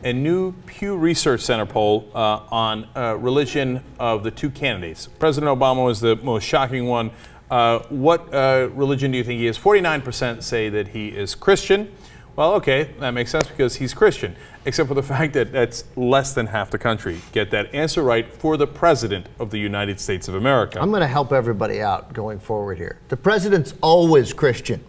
A new Pew Research Center poll on religion of the two candidates. President Obama was the most shocking one. What religion do you think he is? 49% say that he is Christian. Well, okay, that makes sense because he's Christian, except for the fact that that's less than half the country. Get that answer right for the President of the United States of America. I'm going to help everybody out going forward here. The President's always Christian.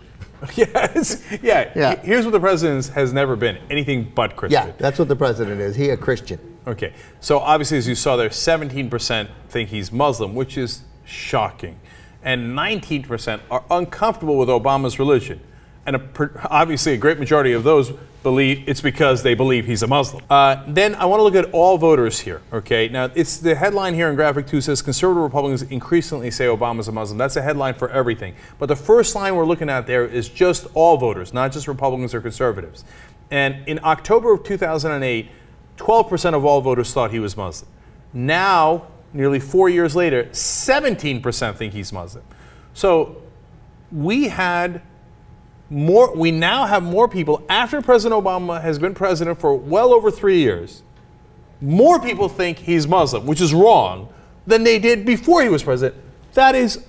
Yes, yeah. Here's what the president has never been: anything but Christian. Yeah, that's what the president is. He a Christian. Okay, so obviously, as you saw there, 17% think he's Muslim, which is shocking, and 19% are uncomfortable with Obama's religion, and obviously a great majority of those believe it's because they believe he's a Muslim. Then I want to look at all voters here, okay? Now, it's the headline here in Graphic 2 says, conservative Republicans increasingly say Obama's a Muslim. That's a headline for everything. But the first line we're looking at there is just all voters, not just Republicans or conservatives. And in October of 2008, 12% of all voters thought he was Muslim. Now, nearly 4 years later, 17% think he's Muslim. So we now have more people, after President Obama has been president for well over 3 years, more people think he's Muslim, which is wrong, than they did before he was president. That is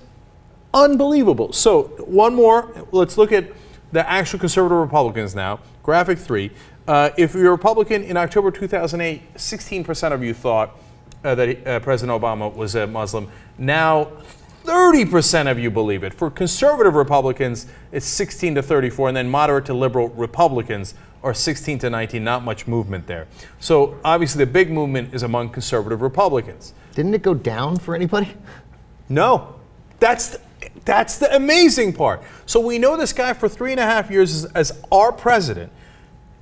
unbelievable. So one more, let's look at the actual conservative Republicans now. Graphic 3. If you're a Republican in October 2008, 16% of you thought that President Obama was a Muslim. Now, 30% of you believe it. For conservative Republicans, it's 16 to 34, and then moderate to liberal Republicans are 16 to 19. Not much movement there. So obviously the big movement is among conservative Republicans. Didn't it go down for anybody? No. That's the amazing part. So we know this guy for 3.5 years as our president.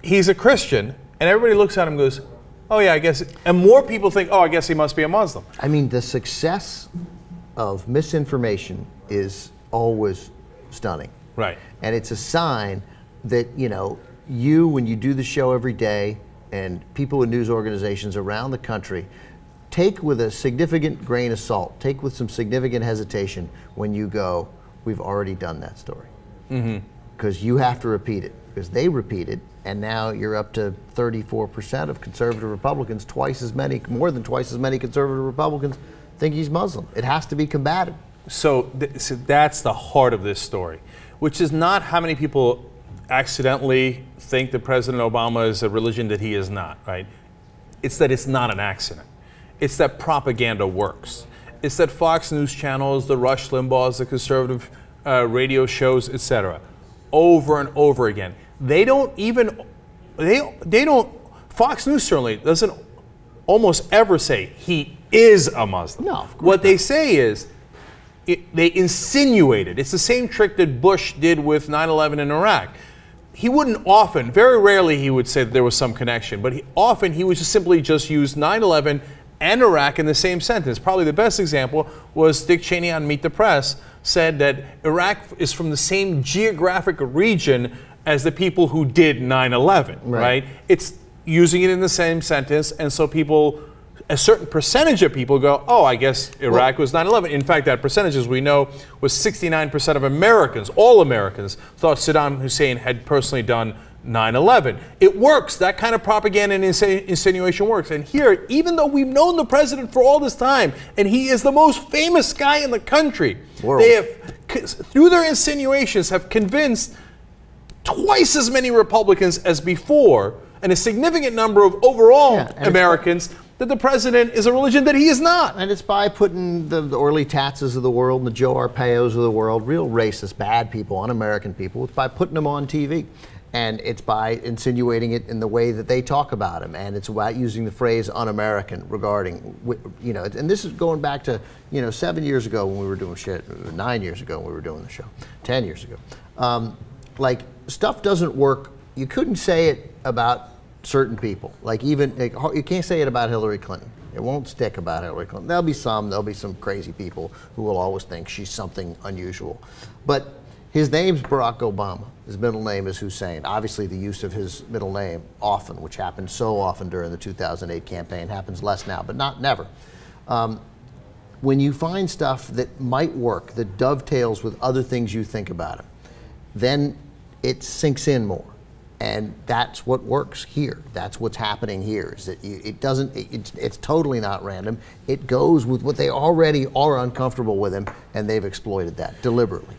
He's a Christian, and everybody looks at him and goes, oh yeah, I guess, and more people think, oh, I guess he must be a Muslim. I mean, the success of misinformation is always stunning. Right. And it's a sign that, when you do the show every day, and people in news organizations around the country take with a significant grain of salt, take with some significant hesitation when you go, we've already done that story. Because you have to repeat it, because they repeat it, and now you're up to 34% of conservative Republicans, more than twice as many conservative Republicans think he's Muslim. It has to be combated. So that's the heart of this story, which is not how many people accidentally think that President Obama is a religion that he is not, right? It's that it's not an accident. It's that propaganda works. It's that Fox News channels, the Rush Limbaughs, the conservative radio shows, etc., over and over again. Fox News certainly doesn't almost ever say he is a Muslim. No, what they say is they insinuate it. It's the same trick that Bush did with 9/11 in Iraq. He wouldn't often, very rarely he would say that there was some connection, but often he would simply just use 9/11 and Iraq in the same sentence. Probably the best example was Dick Cheney on Meet the Press said that Iraq is from the same geographic region as the people who did 9/11, right? It's using it in the same sentence, and so a certain percentage of people go, oh, I guess Iraq was 9/11. In fact, that percentage, as we know, was 69% of Americans, all Americans, thought Saddam Hussein had personally done 9/11. It works. That kind of propaganda and insinuation works. And here, even though we've known the president for all this time, and he is the most famous guy in the country, they have, through their insinuations, have convinced twice as many Republicans as before, and a significant number of overall Americans, that the president is a religion that he is not. And it's by putting the Orly Tatzes of the world and the Joe Arpaio's of the world, real racist, bad people, un-American people, it's by putting them on TV. And it's by insinuating it in the way that they talk about him. And it's about using the phrase un-American regarding, and this is going back to, 7 years ago when we were doing shit, 9 years ago when we were doing the show, 10 years ago. Stuff doesn't work. You couldn't say it about certain people. You can't say it about Hillary Clinton. It won't stick about Hillary Clinton. There'll be some crazy people who will always think she's something unusual. But his name's Barack Obama. His middle name is Hussein. Obviously, the use of his middle name often, which happened so often during the 2008 campaign, happens less now, but never. When you find stuff that might work, that dovetails with other things you think about him, then it sinks in more. And that's what works here. That's what's happening here. Is that it's totally not random. It goes with what they already are uncomfortable with him, and they've exploited that deliberately.